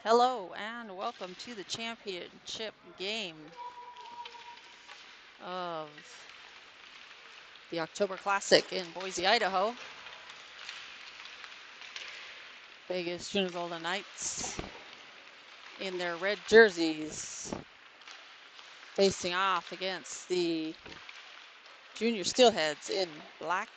Hello and welcome to the championship game of the October Classic in Boise, Idaho. Vegas Junior Golden Knights in their red jerseys facing off against the Junior Steelheads in black.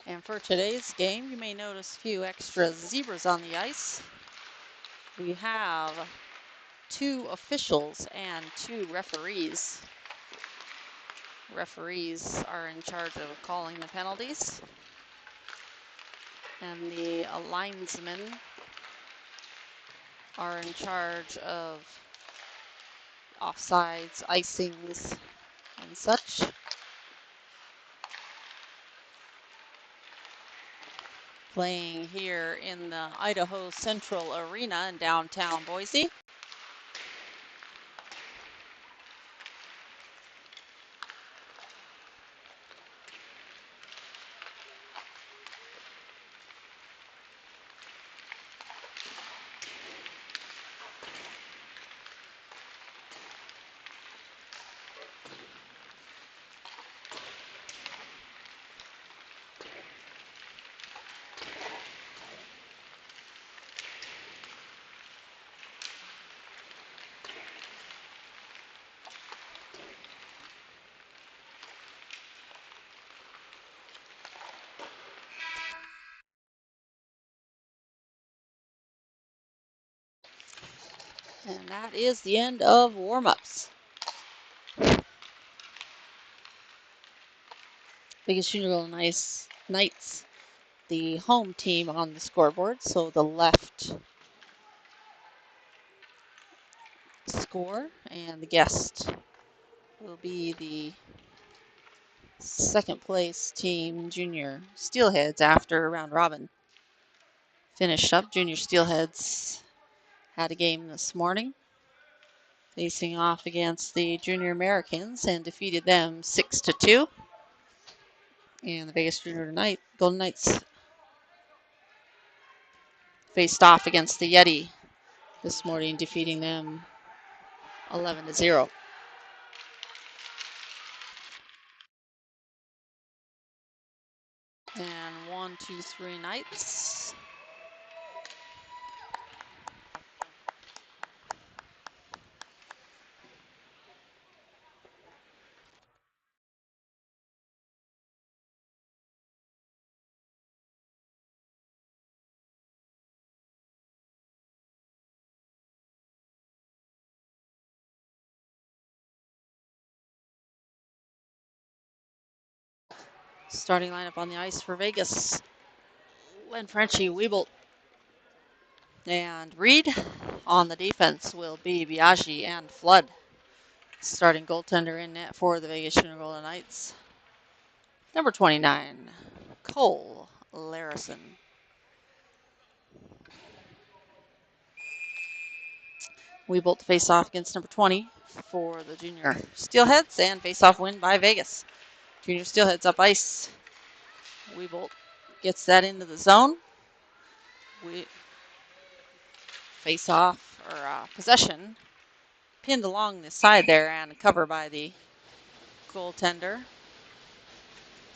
And for today's game, you may notice a few extra zebras on the ice. We have 2 officials and 2 referees. Referees are in charge of calling the penalties, and the linesmen are in charge of offsides, icings, and such. Playing here in the Idaho Central Arena in downtown Boise. And that is the end of warm-ups. Vegas Junior Golden Knights, the home team on the scoreboard, so the left score, and the guest will be the second place team, Junior Steelheads, after round robin finished up. Junior Steelheads had a game this morning, facing off against the Junior Americans and defeated them 6-2. And the Vegas Junior Golden Knights faced off against the Yeti this morning, defeating them 11-0. And 1-2-3 Knights. Starting lineup on the ice for Vegas: Len Frenchie, Wiebolt, and Reed. On the defense will be Biaggi and Flood. Starting goaltender in net for the Vegas Junior Golden Knights, number 29, Cole Larison. Wiebolt to face off against number 20 for the Junior Steelheads, and face off win by Vegas. Junior Steelheads up ice. Wiebolt gets that into the zone. We face off or possession pinned along the side there and cover by the goaltender.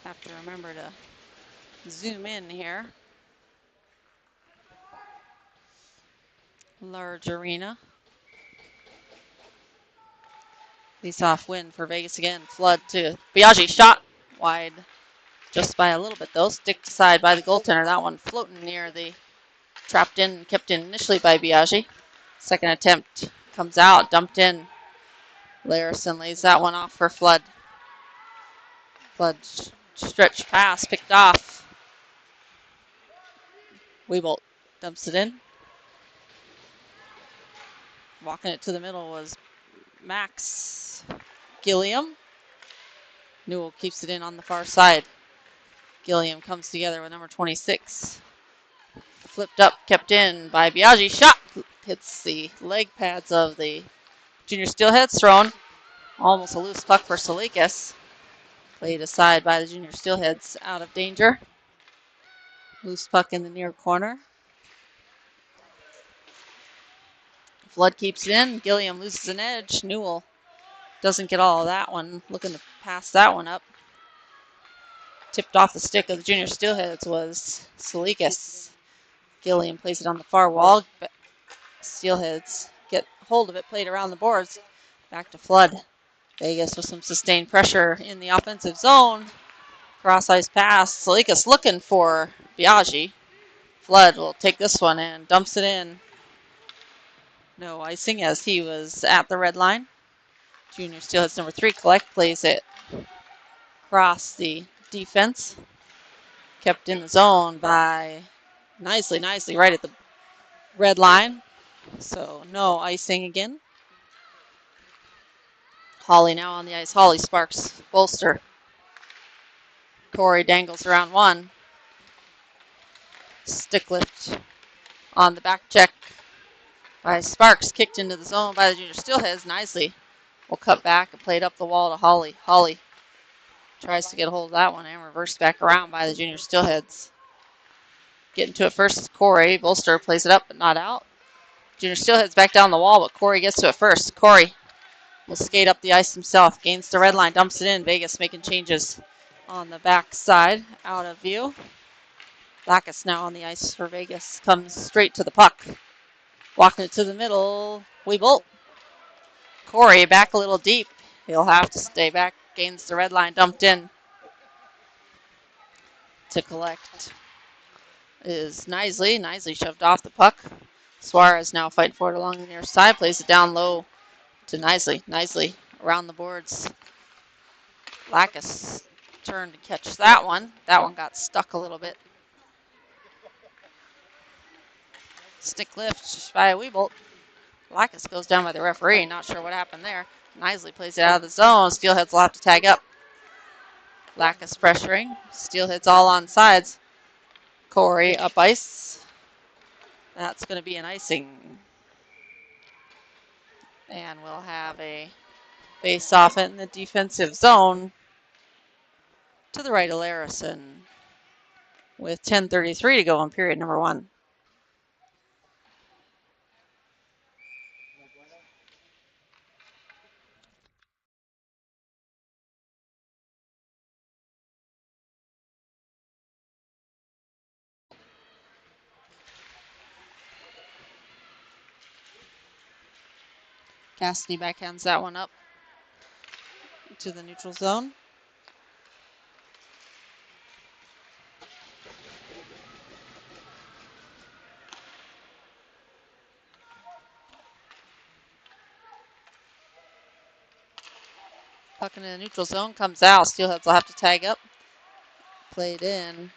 Have to remember to zoom in here. Large arena. Face-off win for Vegas again. Flood to Biaggi. Shot wide just by a little bit though. Sticked aside by the goaltender. That one floating near the trapped in, kept in initially by Biaggi. Second attempt comes out, dumped in. Larison lays that one off for Flood. Flood stretch pass picked off. Weebolt dumps it in. Walking it to the middle was Max Gilliam. Newell keeps it in on the far side. Gilliam comes together with number 26. Flipped up, kept in by Biaggi. Shot hits the leg pads of the junior Steelheads. Thrown. Almost a loose puck for Salikas. Played aside by the junior Steelheads, out of danger. Loose puck in the near corner. Flood keeps it in. Gilliam loses an edge. Newell doesn't get all of that one. Looking to pass that one up. Tipped off the stick of the junior Steelheads was Salikas. Gilliam plays it on the far wall. Steelheads get hold of it, played around the boards. Back to Flood. Vegas with some sustained pressure in the offensive zone. Cross ice pass. Salikas looking for Biaggi. Flood will take this one and dumps it in. No icing as he was at the red line. Junior Steelheads number 3 collect, plays it across the defense. Kept in the zone by nicely right at the red line. So no icing again. Holly now on the ice. Holly sparks Bolster. Corey dangles around one. Stick lift on the back check by Sparks. Kicked into the zone by the junior Steelheads nicely. Will cut back and played up the wall to Holly. Holly tries to get a hold of that one and reversed back around by the junior Steelheads. Getting to it first is Corey. Bolster plays it up but not out. Junior Steelheads back down the wall, but Corey gets to it first. Corey will skate up the ice himself. Gains the red line, dumps it in. Vegas making changes on the back side, out of view. Lacus now on the ice for Vegas. Comes straight to the puck. Walking it to the middle. Weebolt. Corey back a little deep. He'll have to stay back. Gains the red line, dumped in. To collect is Nisley. Nisley shoved off the puck. Suarez now fighting for it along the near side. Plays it down low to Nisley. Nisley around the boards. Lacus turned to catch that one. That one got stuck a little bit. Stick lift by Weebolt. Lacus goes down by the referee. Not sure what happened there. Nisley plays it out of the zone. Steelheads will have to tag up. Lacus pressuring. Steelheads all on sides. Corey up ice. That's going to be an icing. And we'll have a face-off in the defensive zone to the right of Larison with 10:33 to go in period number 1. Cassidy backhands that one up to the neutral zone. Puck into the neutral zone, comes out. Steelheads will have to tag up. Played in,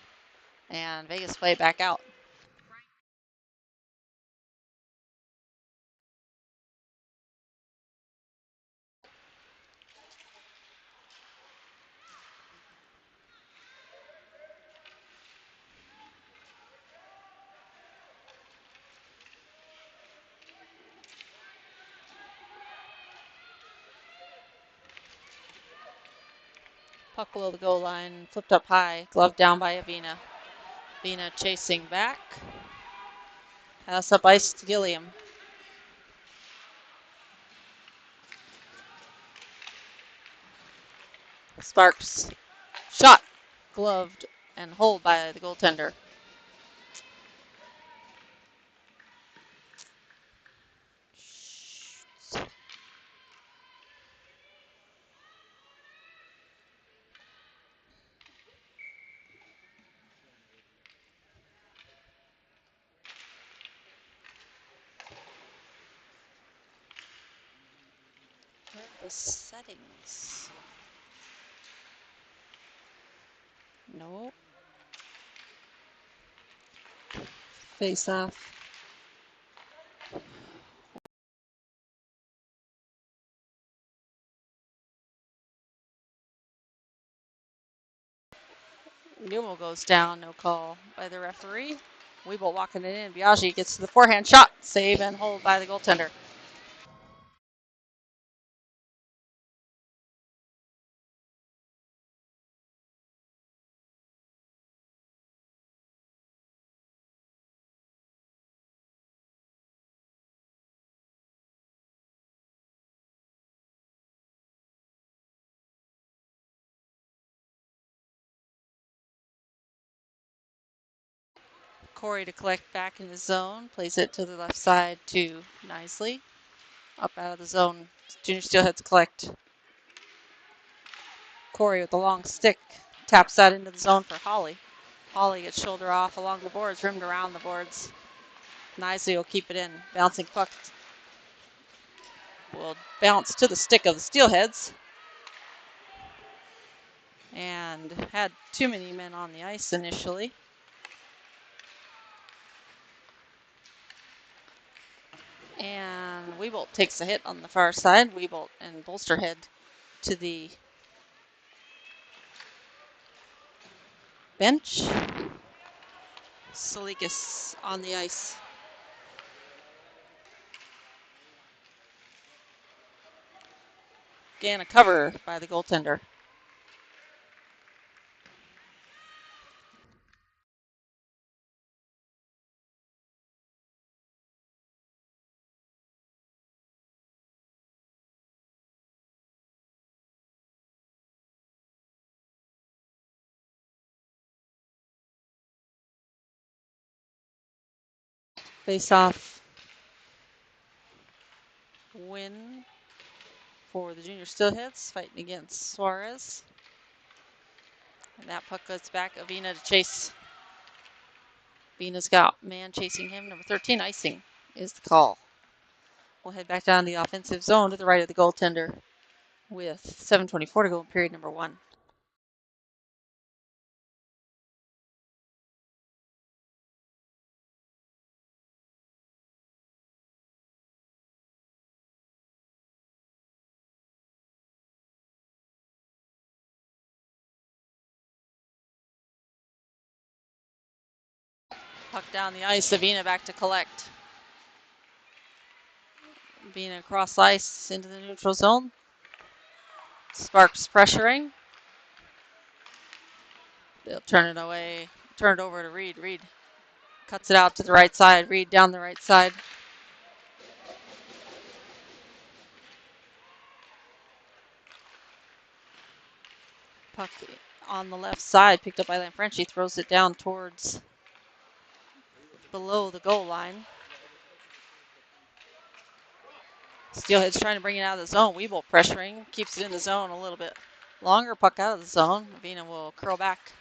and Vegas play back out. Puck below the goal line, flipped up high, glove down by Avina. Avina chasing back. Pass up ice to Gilliam. Sparks. Shot. Gloved and hold by the goaltender. Where are the settings? Nope. Face off. Newell goes down, no call by the referee. Weeble walking it in. Biaggi gets to the forehand shot. Save and hold by the goaltender. Corey to collect back in the zone. Plays it to the left side to Nicely. Up out of the zone. Junior Steelheads collect. Corey with the long stick. Taps that into the zone for Holly. Holly gets shoulder off along the boards, rimmed around the boards. Nicely will keep it in. Bouncing puck will bounce to the stick of the Steelheads. And had too many men on the ice initially. And Weebolt takes a hit on the far side. Weebolt and Bolsterhead to the bench. Salikas on the ice. Again, a cover by the goaltender. Face off win for the Junior Steelheads, fighting against Suarez. And that puck goes back. Avina to chase. Avina's got man chasing him. Number 13, icing is the call. We'll head back down the offensive zone to the right of the goaltender with 7:24 to go in period number 1. Puck down the ice. Avina back to collect. Avina across ice into the neutral zone. Sparks pressuring. They'll turn it away. Turn it over to Reed. Reed cuts it out to the right side. Reed down the right side. Puck on the left side, picked up by Lanfranchi, throws it down towards below the goal line. Steelheads trying to bring it out of the zone. Weeble pressuring, keeps it in the zone a little bit longer. Puck out of the zone. Avina will curl back.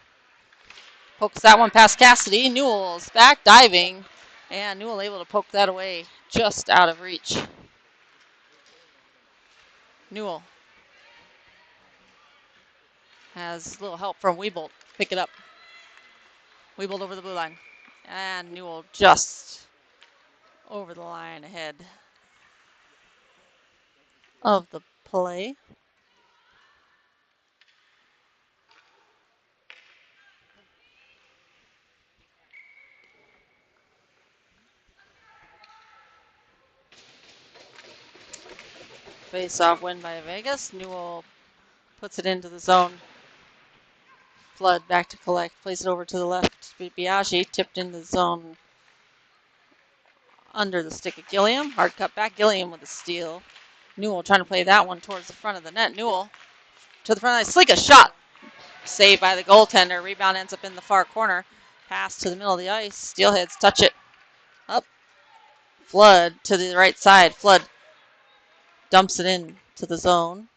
Pokes that one past Cassidy. Newell's back diving, and Newell able to poke that away just out of reach. Newell has a little help from Weebolt. Pick it up. Weebolt over the blue line. And Newell just over the line ahead of the play. Face-off win by Vegas. Newell puts it into the zone. Flood back to collect. Plays it over to the left. Biaggi tipped into the zone. under the stick of Gilliam. Hard cut back. Gilliam with a steal. Newell trying to play that one towards the front of the net. Newell to the front of the Slick a shot. Saved by the goaltender. Rebound ends up in the far corner. Pass to the middle of the ice. Steelheads touch it up. Flood to the right side. Flood dumps it in to the zone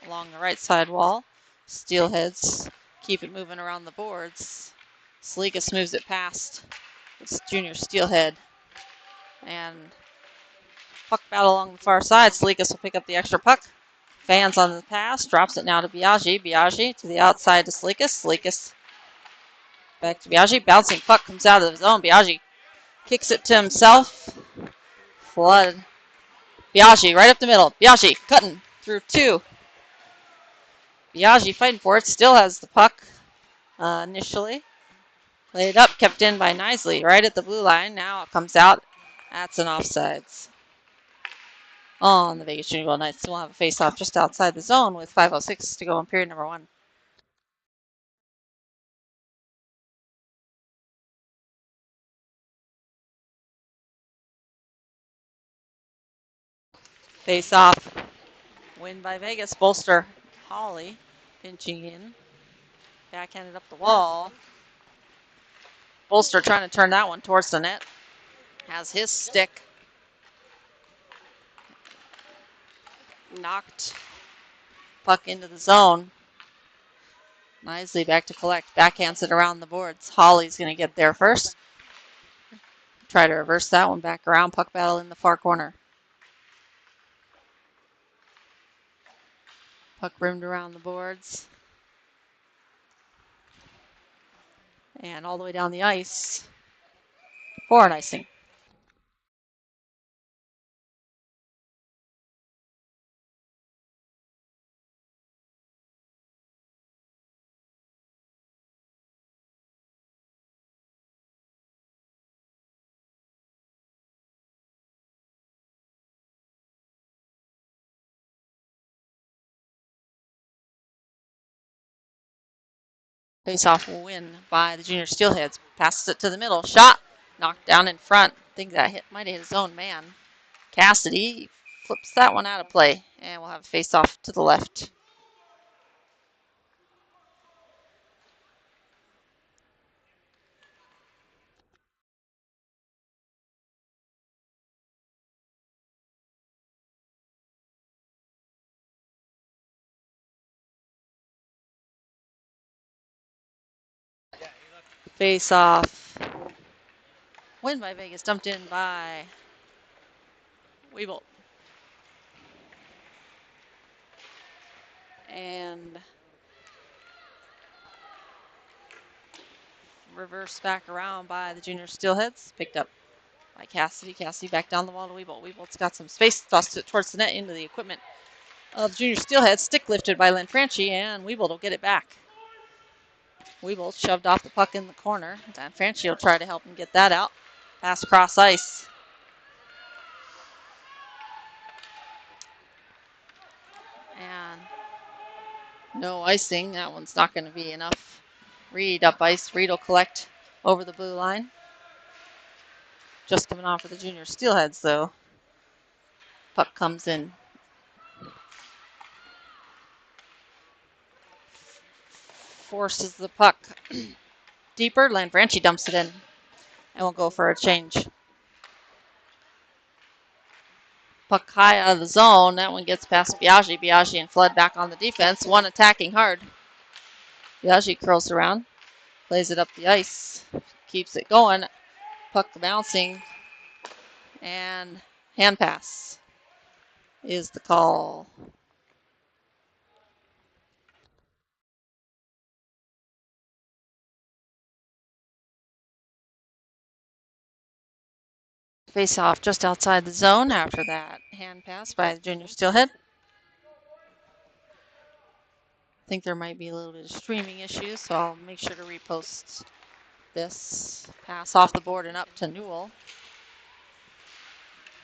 along the right side wall. Steelheads keep it moving around the boards. Salikas moves it past this junior Steelhead. And puck battle along the far side. Salikas will pick up the extra puck. Fans on the pass. Drops it now to Biaggi. Biaggi to the outside to Salikas. Salikas back to Biaggi. Bouncing puck comes out of the zone. Biaggi kicks it to himself. Flood. Biaggi right up the middle. Biaggi cutting through two. Biaggi fighting for it. Still has the puck initially. Played up, kept in by Nisley right at the blue line. Now it comes out. That's an offsides. On the Vegas Junior Gold Knights will have a face-off just outside the zone with 5:06 to go in period number 1. Face-off. Win by Vegas. Bolster. Holly pinching in. Backhanded up the wall. Bolster trying to turn that one towards the net. Has his stick knocked puck into the zone. Nisley back to collect. Backhands it around the boards. Holly's going to get there first. Try to reverse that one back around. Puck battle in the far corner. Puck rimmed around the boards. And all the way down the ice for an icing. Face-off will win by the junior Steelheads. Passes it to the middle. Shot. Knocked down in front. I think that might have hit his own man. Cassidy flips that one out of play. And we'll have a face-off to the left. Face-off. Win by Vegas. Dumped in by Weeble. And reverse back around by the junior Steelheads. Picked up by Cassidy. Cassidy back down the wall to Weeble. Weeble's got some space. Tossed it towards the net into the equipment of junior Steelheads. Stick lifted by Lanfranchi, and Weeble will get it back. Weeble shoved off the puck in the corner. Lanfranchi will try to help him get that out. Pass across ice. And no icing. That one's not going to be enough. Reed up ice. Reed will collect over the blue line. Just coming off of the junior Steelheads, though. Puck comes in. Forces the puck deeper. Lanfranchi dumps it in. And we'll go for a change. Puck high out of the zone. That one gets past Biaggi. Biaggi and Flood back on the defense. One attacking hard. Biaggi curls around. Plays it up the ice. Keeps it going. Puck bouncing. And hand pass is the call. Face off just outside the zone after that hand pass by the junior Steelhead. I think there might be a little bit of streaming issues, so I'll make sure to repost this. Pass off the board and up to Newell.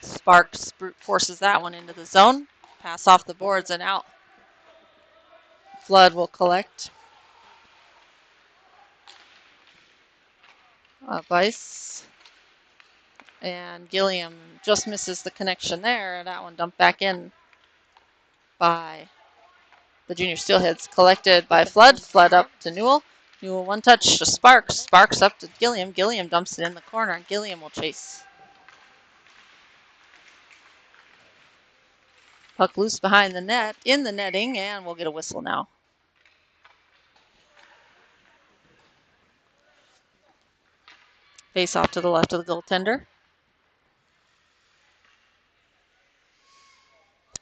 Sparks forces that one into the zone. Pass off the boards and out. Flood will collect. Up ice. And Gilliam just misses the connection there. That one dumped back in by the junior Steelheads. Collected by Flood. Flood up to Newell. Newell one touch to Sparks. Sparks up to Gilliam. Gilliam dumps it in the corner. Gilliam will chase. Puck loose behind the net, in the netting, and we'll get a whistle now. Face off to the left of the goaltender.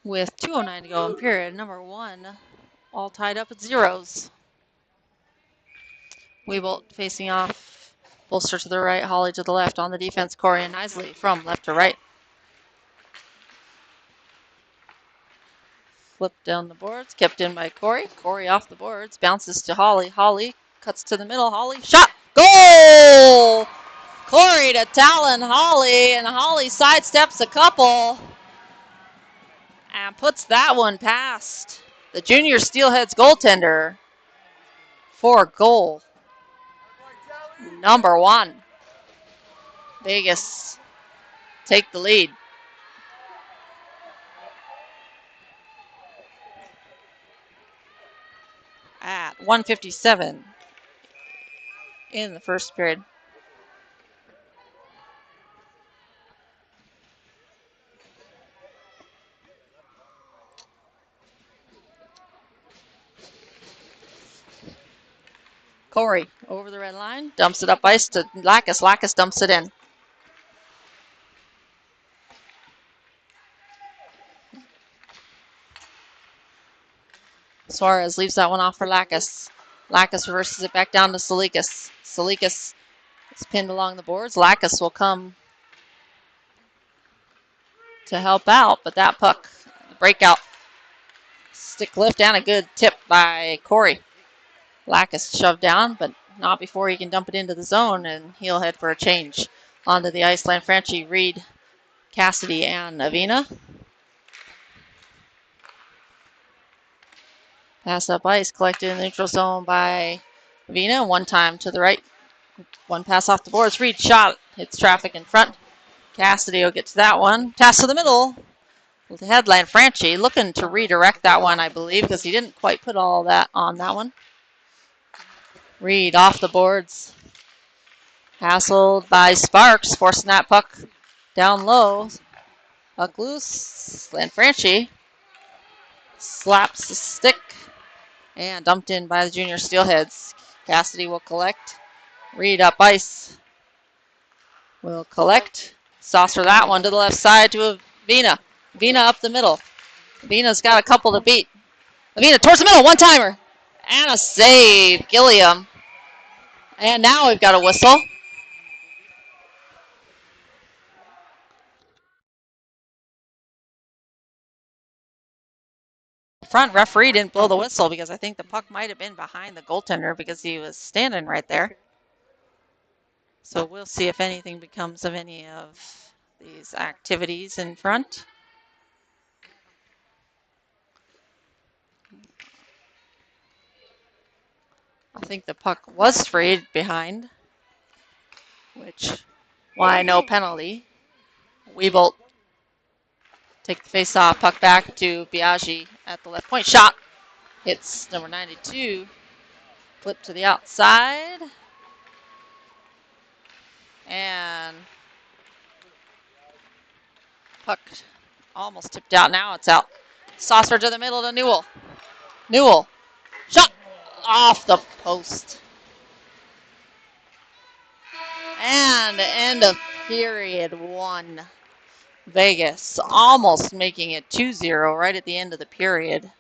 With 2:09 to go in period number 1, all tied up at zeros. Weebolt facing off, Bolster to the right, Holly to the left. On the defense, Corey and Isley from left to right. Flipped down the boards, kept in by Corey. Corey off the boards, bounces to Holly. Holly cuts to the middle. Holly, shot, goal! Corey to Talon Holly, and Holly sidesteps a couple and puts that one past the junior Steelheads goaltender for goal number 1. Vegas take the lead. At 1:57 in the first period. Corey over the red line, dumps it up ice to Lacus. Lacus dumps it in. Suarez leaves that one off for Lacus. Lacus reverses it back down to Salikas. Salikas is pinned along the boards. Lacus will come to help out, but that puck, breakout, stick lift and a good tip by Corey. Lacus shoved down, but not before he can dump it into the zone, and he'll head for a change. Onto the ice, Lanfranchi, Reed, Cassidy, and Avina. Pass up ice, collected in the neutral zone by Avina. One time to the right. One pass off the boards. Reed shot. Hits traffic in front. Cassidy will get to that one. Pass to the middle. The headline Franchi looking to redirect that one, I believe, because he didn't quite put all that on that one. Reed off the boards. Hassled by Sparks, forcing that puck down low. Puck loose. Lanfranchi slaps the stick and dumped in by the junior Steelheads. Cassidy will collect. Reed up ice. Will collect. Saucer that one to the left side to Avina. Avina up the middle. Avina's got a couple to beat. Avina towards the middle, one-timer. And a save, Gilliam. And now we've got a whistle. Front referee didn't blow the whistle because I think the puck might have been behind the goaltender because he was standing right there. So we'll see if anything becomes of any of these activities in front. I think the puck was freed behind, which why no penalty. Weebolt take the face-off, puck back to Biaggi at the left point. Shot hits number 92. Flip to the outside. And puck almost tipped out. Now it's out. Saucer to the middle to Newell. Newell. Shot off the post. And end of period 1. Vegas almost making it 2-0 right at the end of the period.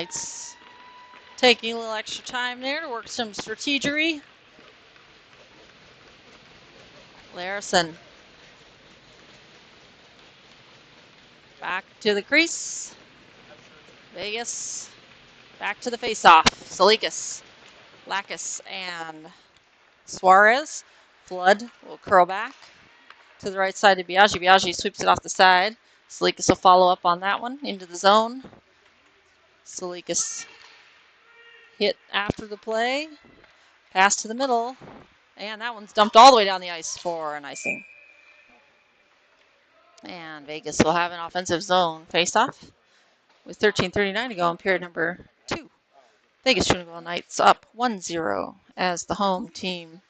It's taking a little extra time there to work some strategery. Larison back to the crease. Vegas back to the face-off. Salikas, Lacus, and Suarez. Flood will curl back to the right side to Biaggi. Biaggi sweeps it off the side. Salikas will follow up on that one into the zone. Salikas hit after the play. Pass to the middle. And that one's dumped all the way down the ice for an icing. And Vegas will have an offensive zone face-off with 13:39 to go in period number 2. Vegas Trinidad Knights up 1-0 as the home team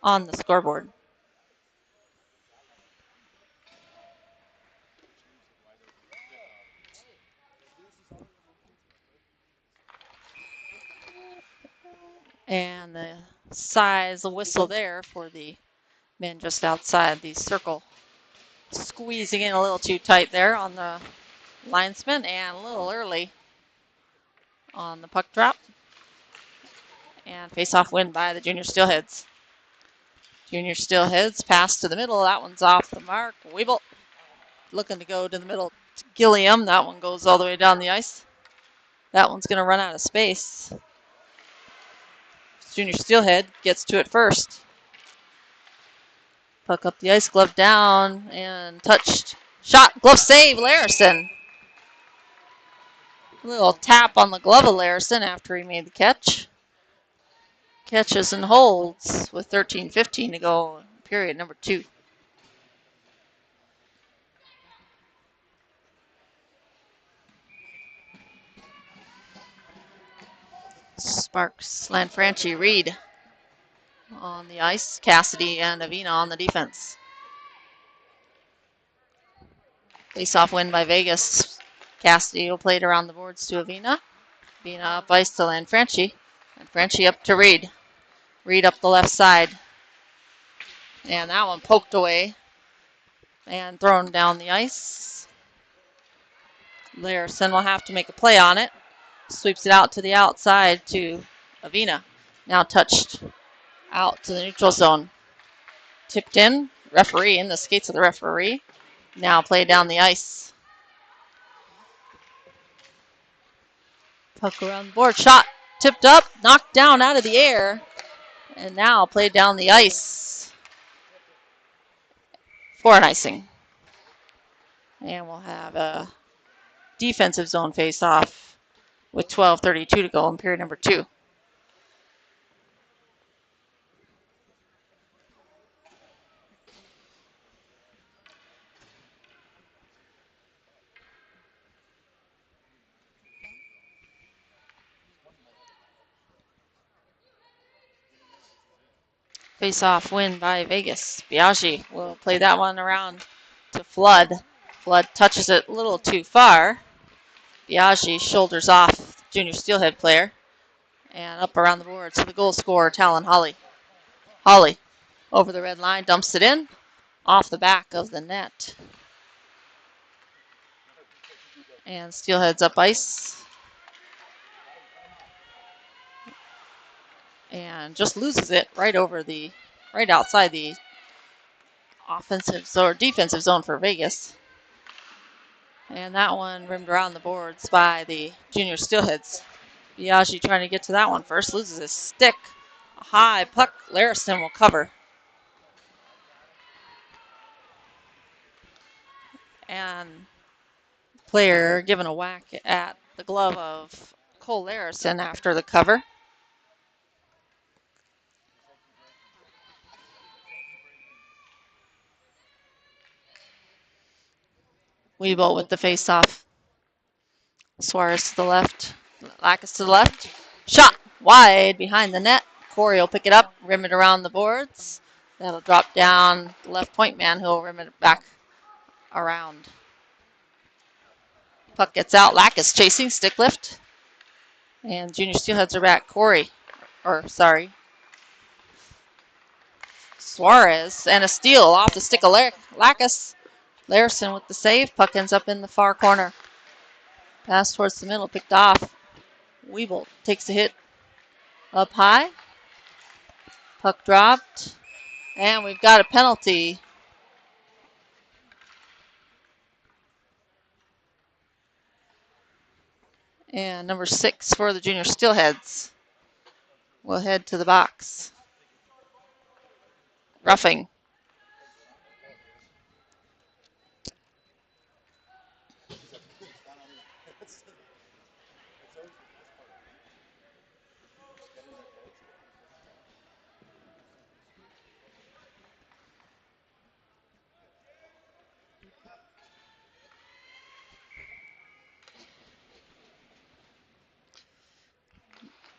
on the scoreboard. And the size whistle there for the men just outside the circle. Squeezing in a little too tight there on the linesman and a little early on the puck drop. And face-off win by the Junior Steelheads. Junior Steelheads pass to the middle. That one's off the mark. Weeble looking to go to the middle. Gilliam. That one goes all the way down the ice. That one's going to run out of space. Junior Steelhead gets to it first. Puck up the ice, glove down, and touched. Shot, glove save, Larison. Little tap on the glove of Larison after he made the catch. Catches and holds with 13:15 to go, period number 2. Sparks, Lanfranchi, Reed on the ice. Cassidy and Avina on the defense. Face-off win by Vegas. Cassidy will play it around the boards to Avina. Avina up ice to Lanfranchi. Lanfranchi up to Reed. Reed up the left side. And that one poked away and thrown down the ice. Larison will have to make a play on it. Sweeps it out to the outside to Avina. Now touched out to the neutral zone. Tipped in. Referee in the skates of the referee. Now played down the ice. Puck around the board. Shot. Tipped up. Knocked down out of the air. And now played down the ice for an icing. And we'll have a defensive zone face-off with 12:32 to go in period number 2. Face-off win by Vegas. Biaggi will play that one around to Flood. Flood touches it a little too far. Biaggi shoulders off Junior Steelhead player. And up around the board to the goal scorer, Talon Holly. Holly over the red line, dumps it in. Off the back of the net. And Steelheads up ice. And just loses it right outside the offensive or defensive zone for Vegas. And that one rimmed around the boards by the Junior Steelheads. Biaggi trying to get to that one first, loses his stick. A high puck, Larison will cover. And player given a whack at the glove of Cole Larison after the cover. Weeble with the face-off. Suarez to the left. Lacus to the left. Shot wide behind the net. Corey will pick it up, rim it around the boards. That'll drop down the left point man who will rim it back around. Puck gets out. Lacus chasing, stick lift. And Junior Steelheads are back. Suarez and a steal off the stick of Lacus. Larison with the save. Puck ends up in the far corner. Pass towards the middle, picked off Weeble takes a hit up high. Puck dropped. And we've got a penalty. And number 6 for the junior Steelheads will head to the box. Roughing.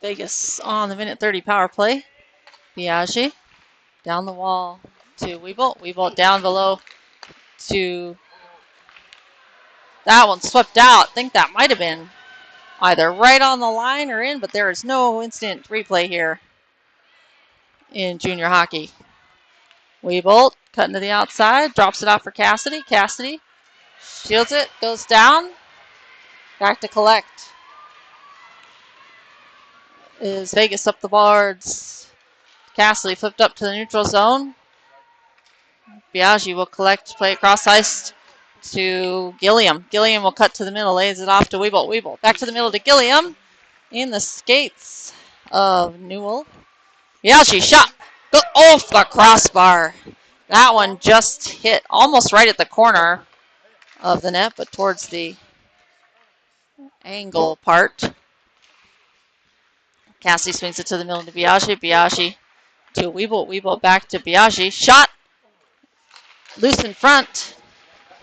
Vegas on the minute 30 power play. Biaggi down the wall to Weeble. Weeble down below to... That one swept out. I think that might have been either right on the line or in, but there is no instant replay here in junior hockey. Weeble cutting to the outside, drops it off for Cassidy. Cassidy shields it, goes down, back to collect. Is Vegas up the boards? Cassidy flipped up to the neutral zone. Biaggi will collect, play across ice to Gilliam. Gilliam will cut to the middle, lays it off to Weeble. Weeble back to the middle to Gilliam. In the skates of Newell. Biaggi shot. Go off the crossbar. That one just hit almost right at the corner of the net, but towards the angle part. Cassidy swings it to the middle to Biaggi. Biaggi to Weeble. Weeble back to Biaggi. Shot. Loose in front.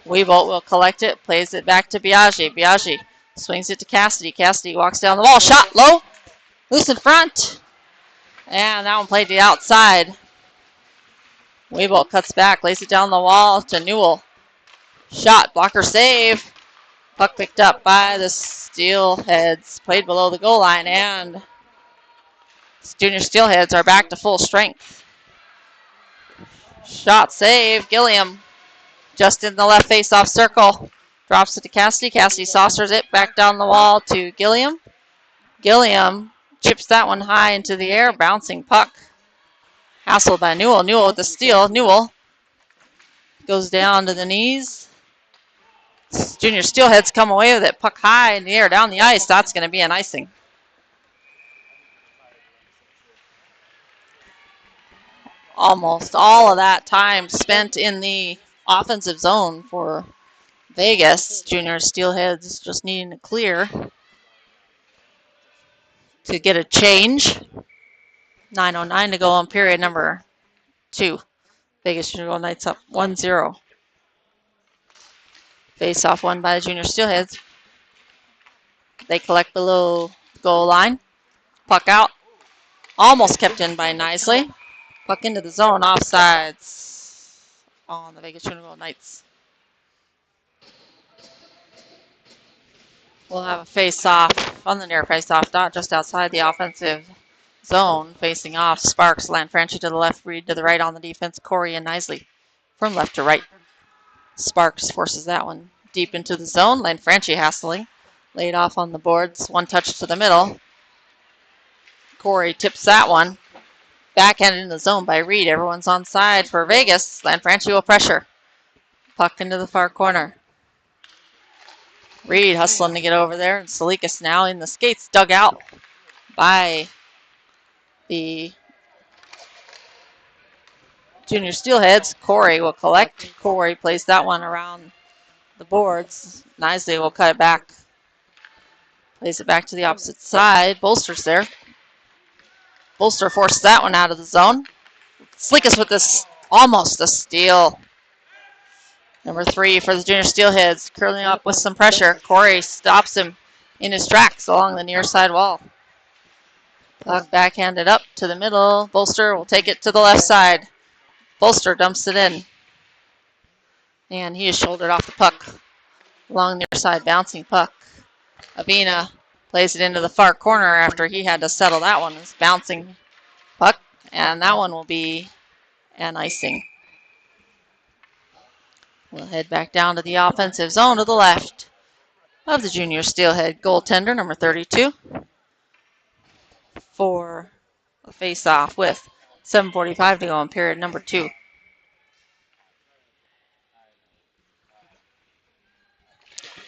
Weeble will collect it, plays it back to Biaggi. Biaggi swings it to Cassidy. Cassidy walks down the wall. Shot low. Loose in front. And that one played to the outside. Weeble cuts back, lays it down the wall to Newell. Shot, blocker save. Puck picked up by the Steelheads. Played below the goal line, and junior Steelheads are back to full strength. Shot save. Gilliam just in the left face-off circle. Drops it to Cassidy. Cassidy saucers it back down the wall to Gilliam. Gilliam chips that one high into the air. Bouncing puck. Hassled by Newell. Newell with the steal. Newell goes down to the knees. Junior Steelheads come away with it. Puck high in the air down the ice. That's going to be an icing. Almost all of that time spent in the offensive zone for Vegas. Junior Steelheads just needing to clear to get a change. 9:09 to go on period number 2. Vegas Junior Gold Knights up 1-0. Face off won by the Junior Steelheads. They collect below the goal line. Puck out. Almost kept in by Nisley. Puck into the zone. Offsides on the Vegas Junior Gold Knights. We'll have a face-off on the near face-off dot just outside the offensive zone. Facing off, Sparks, Lanfranchi to the left, Reed to the right on the defense, Corey and Nisley from left to right. Sparks forces that one deep into the zone. Lanfranchi hassling. Laid off on the boards. One touch to the middle. Corey tips that one. Backhanded in the zone by Reed. Everyone's on side for Vegas. Lanfranchi will pressure. Puck into the far corner. Reed hustling to get over there. And Salikas now in the skates, dug out by the Junior Steelheads. Corey will collect. Corey plays that one around the boards. Nisley will cut it back. Plays it back to the opposite side. Bolster's there. Bolster forced that one out of the zone. Salikas with this, almost a steal. Number 3 for the Junior Steelheads, curling up with some pressure. Corey stops him in his tracks along the near side wall. Puck backhanded up to the middle. Bolster will take it to the left side. Bolster dumps it in. And he is shouldered off the puck. Along near side, bouncing puck. Avina plays it into the far corner after he had to settle that one. It's bouncing puck, and that one will be an icing. We'll head back down to the offensive zone to the left of the Junior Steelhead goaltender, number 32. for a face-off with 7:45 to go in period number 2.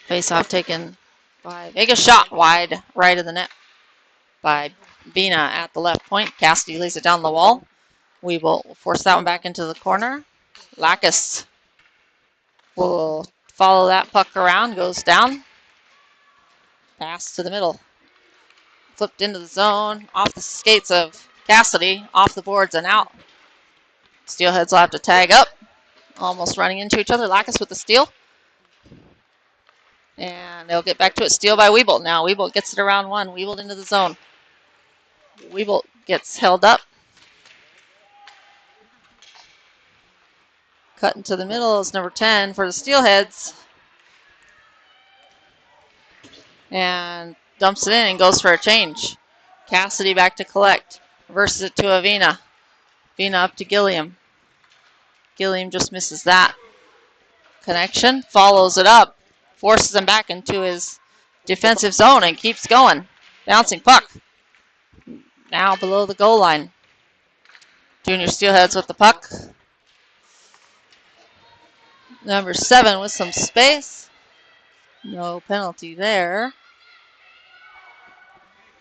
Face-off taken by Vegas, shot wide right of the net by Vina at the left point. Cassidy lays it down the wall. We will force that one back into the corner. Lacus will follow that puck around, goes down. Pass to the middle. Flipped into the zone, off the skates of Cassidy, off the boards and out. Steelheads will have to tag up, almost running into each other. Lacus with the steal. And they'll get back to it. Steal by Weebolt now. Weebolt gets it around 1. Weebolt into the zone. Weebolt gets held up. Cut into the middle is number 10 for the Steelheads. And dumps it in and goes for a change. Cassidy back to collect. Reverses it to Avina. Avina up to Gilliam. Gilliam just misses that connection. Follows it up. Forces him back into his defensive zone and keeps going. Bouncing puck. Now below the goal line. Junior Steelheads with the puck. Number 7 with some space. No penalty there.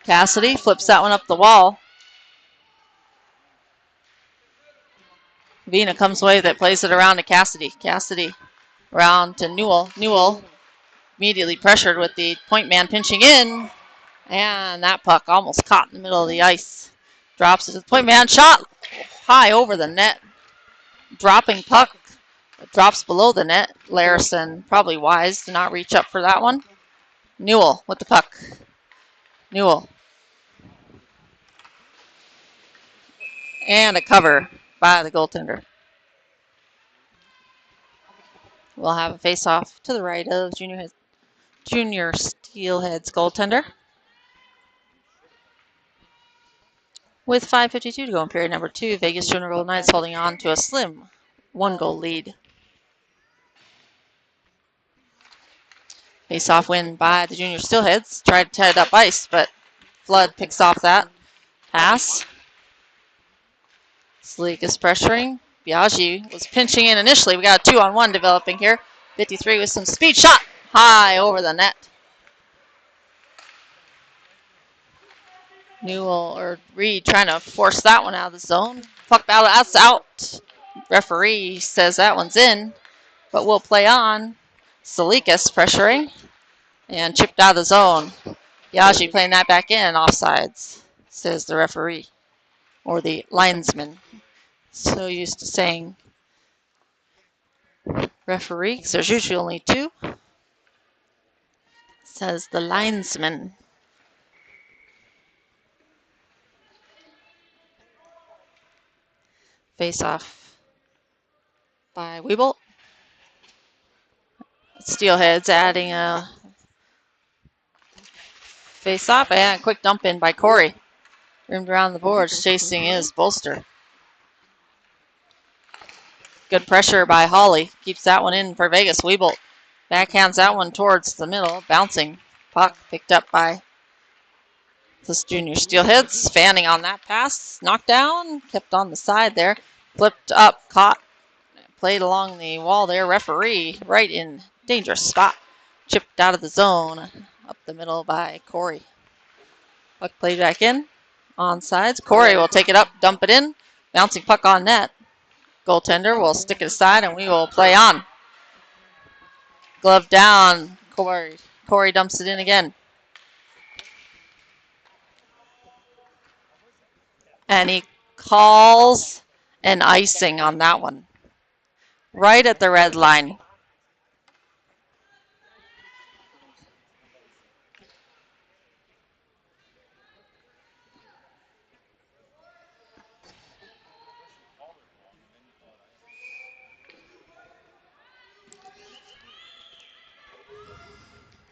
Cassidy flips that one up the wall. Vina comes away that plays it around to Cassidy. Cassidy around to Newell. Newell immediately pressured with the point man pinching in. And that puck almost caught in the middle of the ice. Drops it to the point man. Shot high over the net. Dropping puck. It drops below the net. Larison probably wise to not reach up for that one. Newell with the puck. Newell. And a cover by the goaltender. We'll have a face-off to the right of Junior Steelheads goaltender. With 5:52 to go in period number 2, Vegas Junior Golden Knights holding on to a slim 1-goal lead. Face-off win by the Junior Steelheads. Tried to tie it up ice, but Flood picks off that pass. Sleek is pressuring. Biaggi was pinching in initially. We got a 2-on-1 developing here. 53 with some speed. Shot high over the net. Newell or Reed trying to force that one out of the zone. Puck battle, that's out. Referee says that one's in, but we'll play on. Salikas pressuring and chipped out of the zone. Biaggi playing that back in, offsides, says the referee or the linesman. So used to saying referee, because there's usually only 2. Says the linesman. Face off by Weebolt. Steelheads adding a face off and a quick dump in by Corey. Rimmed around the boards, chasing his bolster. Good pressure by Hawley. Keeps that one in for Vegas. Weebolt backhands that one towards the middle. Bouncing puck picked up by this Junior Steelheads. Fanning on that pass. Knocked down. Kept on the side there. Flipped up. Caught. Played along the wall there. Referee right in dangerous spot. Chipped out of the zone. Up the middle by Corey. Puck played back in. Onsides. Corey will take it up. Dump it in. Bouncing puck on net. Goaltender will stick it aside and we will play on. Glove down. Corey dumps it in again. And he calls an icing on that one. Right at the red line.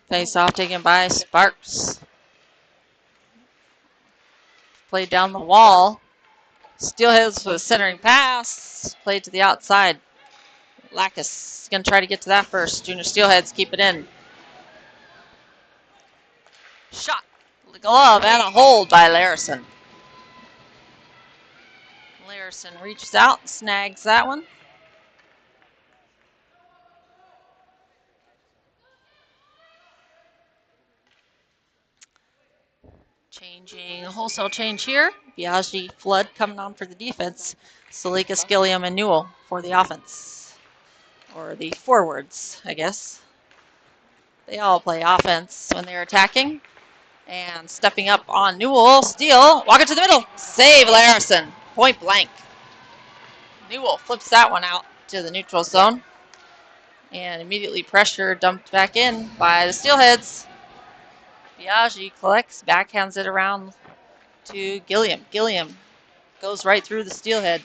Face off taken by Sparks. Played down the wall. Steelheads with a centering pass. Played to the outside. Lacus is going to try to get to that first. Junior Steelheads keep it in. Shot. The glove and a hold by Larison. Larison reaches out, snags that one. Changing wholesale change here. Biaggi, Flood coming on for the defense. Salikas, Gilliam, and Newell for the offense. Or the forwards, I guess. They all play offense when they're attacking. And stepping up on Newell, steal, walk it to the middle. Save Larison, point blank. Newell flips that one out to the neutral zone. And immediately pressure dumped back in by the Steelheads. Biaggi collects, backhands it around to Gilliam. Gilliam goes right through the Steelhead.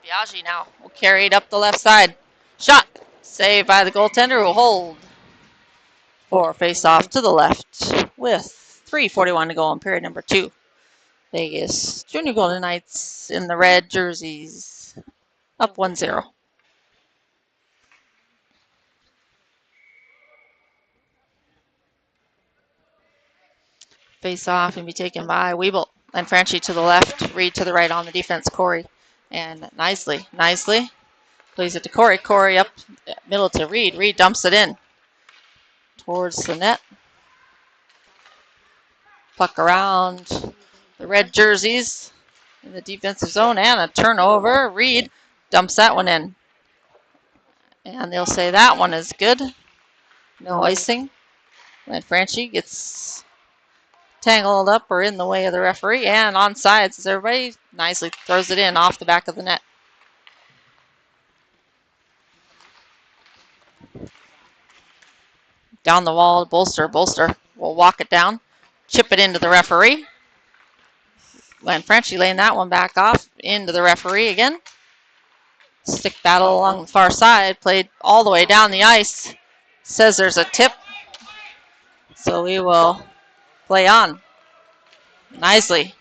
Biaggi now will carry it up the left side. Shot. Saved by the goaltender who will hold for face-off to the left with 3:41 to go in period number 2. Vegas Junior Golden Knights in the red jerseys up 1-0. Face-off can be taken by Weeble. And Franchi to the left, Reed to the right on the defense, Corey. And nicely plays it to Corey. Corey up middle to Reed. Reed dumps it in towards the net. Puck around the red jerseys in the defensive zone and a turnover. Reed dumps that one in. And they'll say that one is good. No icing. And Franchi gets tangled up or in the way of the referee. And onside as everybody nicely throws it in off the back of the net. Down the wall, Bolster. Bolster will walk it down. Chip it into the referee. And Franchi laying that one back off into the referee again. Stick battle along the far side. Played all the way down the ice. Says there's a tip. So we will play on. Nicely.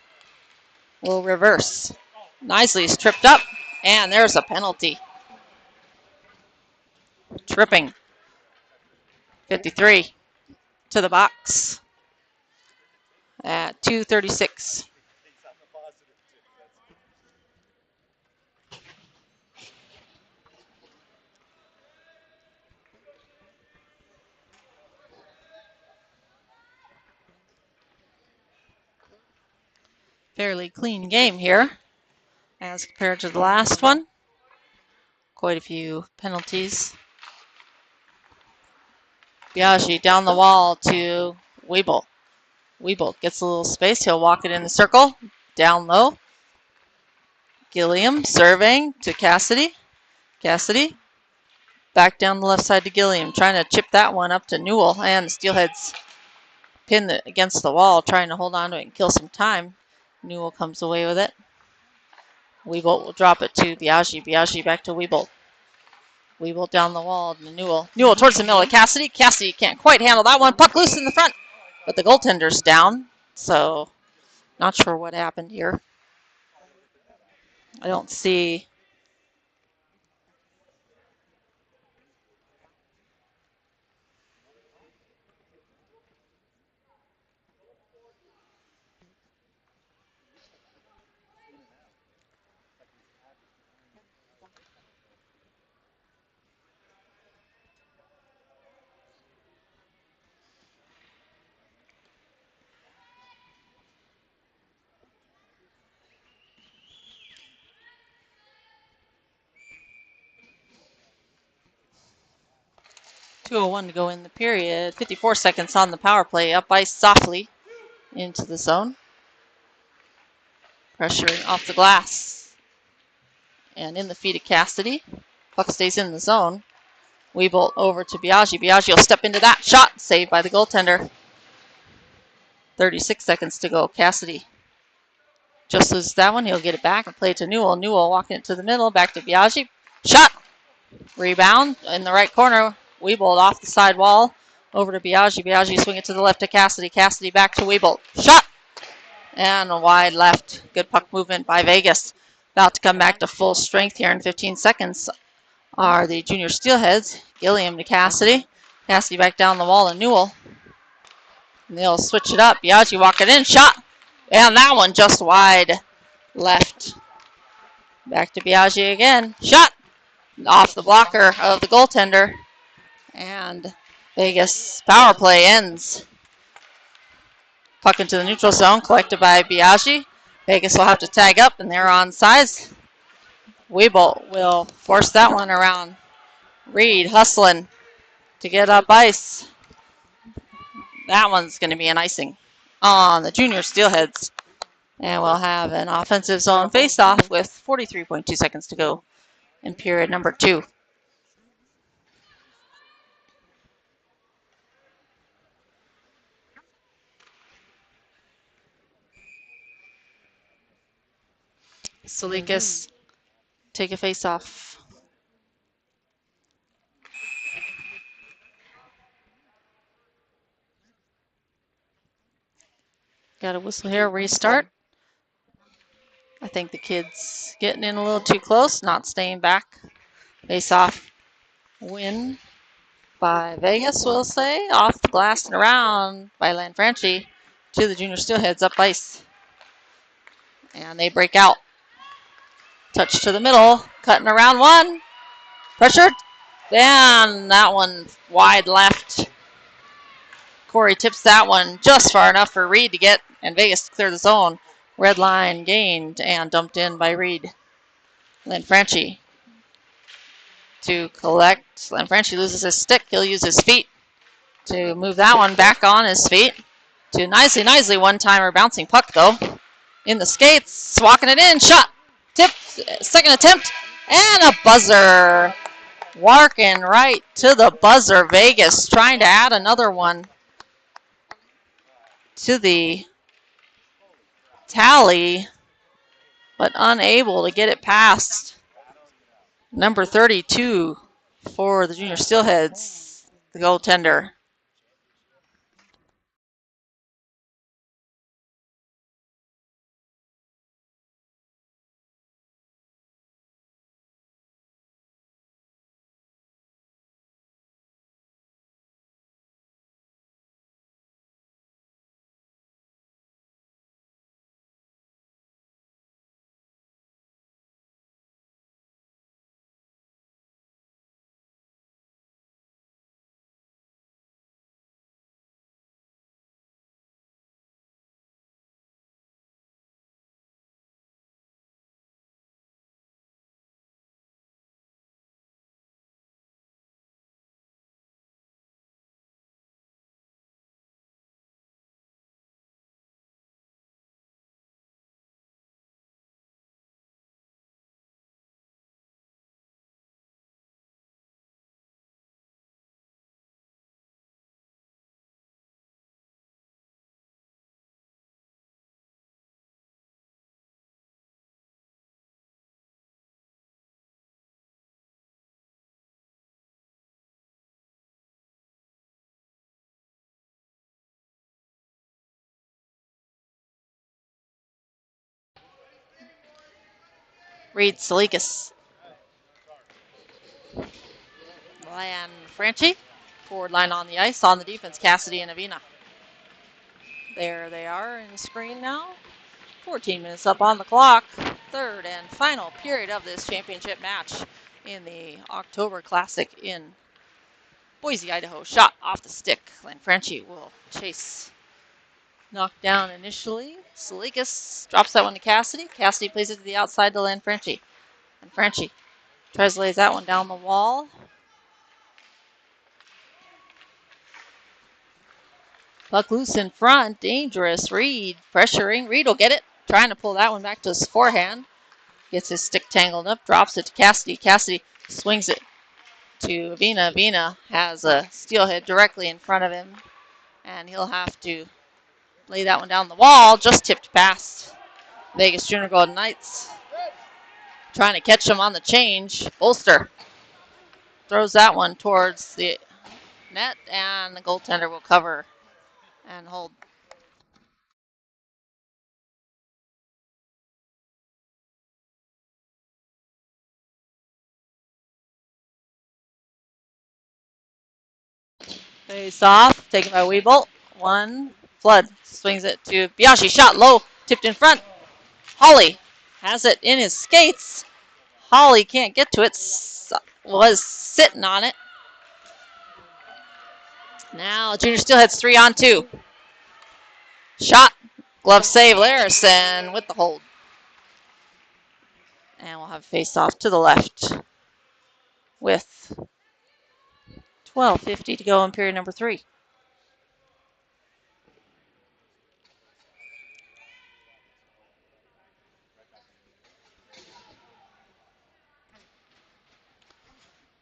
We'll reverse. Nicely is tripped up. And there's a penalty. Tripping. 53 to the box at 2:36. Fairly clean game here as compared to the last one. Quite a few penalties. Biaggi down the wall to Weeble. Weeble gets a little space. He'll walk it in the circle. Down low. Gilliam surveying to Cassidy. Cassidy back down the left side to Gilliam. Trying to chip that one up to Newell. And the Steelheads pinned it against the wall. Trying to hold on to it and kill some time. Newell comes away with it. Weeble will drop it to Biaggi. Biaggi back to Weeble. Weeble down the wall to Newell. Newell towards the middle of Cassidy. Cassidy can't quite handle that one. Puck loose in the front. But the goaltender's down. So not sure what happened here. I don't see. .201 to go in the period. 54 seconds on the power play. Up ice softly into the zone. Pressuring off the glass. And in the feet of Cassidy. Puck stays in the zone. Weeble over to Biaggi. Biaggi will step into that shot. Saved by the goaltender. 36 seconds to go. Cassidy just loses that one. He'll get it back and play it to Newell. Newell walking it to the middle. Back to Biaggi. Shot. Rebound in the right corner. Weeble off the side wall. Over to Biaggi. Biaggi swing it to the left to Cassidy. Cassidy back to Weeble. Shot! And a wide left. Good puck movement by Vegas. About to come back to full strength here in 15 seconds are the junior Steelheads. Gilliam to Cassidy. Cassidy back down the wall to Newell. And they'll switch it up. Biaggi walking in. Shot! And that one just wide. Left. Back to Biaggi again. Shot! Off the blocker of the goaltender. And Vegas power play ends. Puck into the neutral zone, collected by Biaggi. Vegas will have to tag up, and they're on sides. Weeble will force that one around. Reed hustling to get up ice. That one's going to be an icing on the junior Steelheads. And we'll have an offensive zone face-off with 43.2 seconds to go in period number 2. Salikas take a face-off. Got a whistle here, restart. I think the kid's getting in a little too close, not staying back. Face-off win by Vegas, we'll say. Off the glass and around by Lanfranchi to the junior Steelheads up ice. And they break out. Touch to the middle, cutting around one. Pressured. And that one wide left. Corey tips that one just far enough for Reed to get, and Vegas to clear the zone. Red line gained and dumped in by Reed. Lanfranchi to collect. Lanfranchi loses his stick. He'll use his feet to move that one back on his feet. To nicely one-timer bouncing puck, though. In the skates, walking it in. Shot. Tipped. Second attempt. And a buzzer. Walking right to the buzzer. Vegas trying to add another one to the tally, but unable to get it past number 32 for the junior Steelheads, the goaltender. Reed Salikas. Lanfranchi. Forward line on the ice. On the defense, Cassidy and Avina. There they are in the screen now. 14 minutes up on the clock. Third and final period of this championship match in the October Classic in Boise, Idaho. Shot off the stick. Lanfranchi will chase. Knocked down initially. Salikas drops that one to Cassidy. Cassidy plays it to the outside to Lanfranchi. Lanfranchi tries to lay that one down the wall. Puck loose in front. Dangerous. Reed pressuring. Reed will get it. Trying to pull that one back to his forehand. Gets his stick tangled up. Drops it to Cassidy. Cassidy swings it to Avina. Avina has a steelhead directly in front of him. And he'll have to lay that one down the wall. Just tipped past Vegas Junior Golden Knights. Trying to catch him on the change. Bolster throws that one towards the net. And the goaltender will cover and hold. Face off, taken by Weeble. One, Flood swings it to Biaggi. Shot low, tipped in front. Hawley has it in his skates. Holly can't get to it. Was sitting on it. Now Junior Steelheads 3-on-2. Shot. Glove save, Larison with the hold. And we'll have face off to the left with 12:50 to go in period number 3.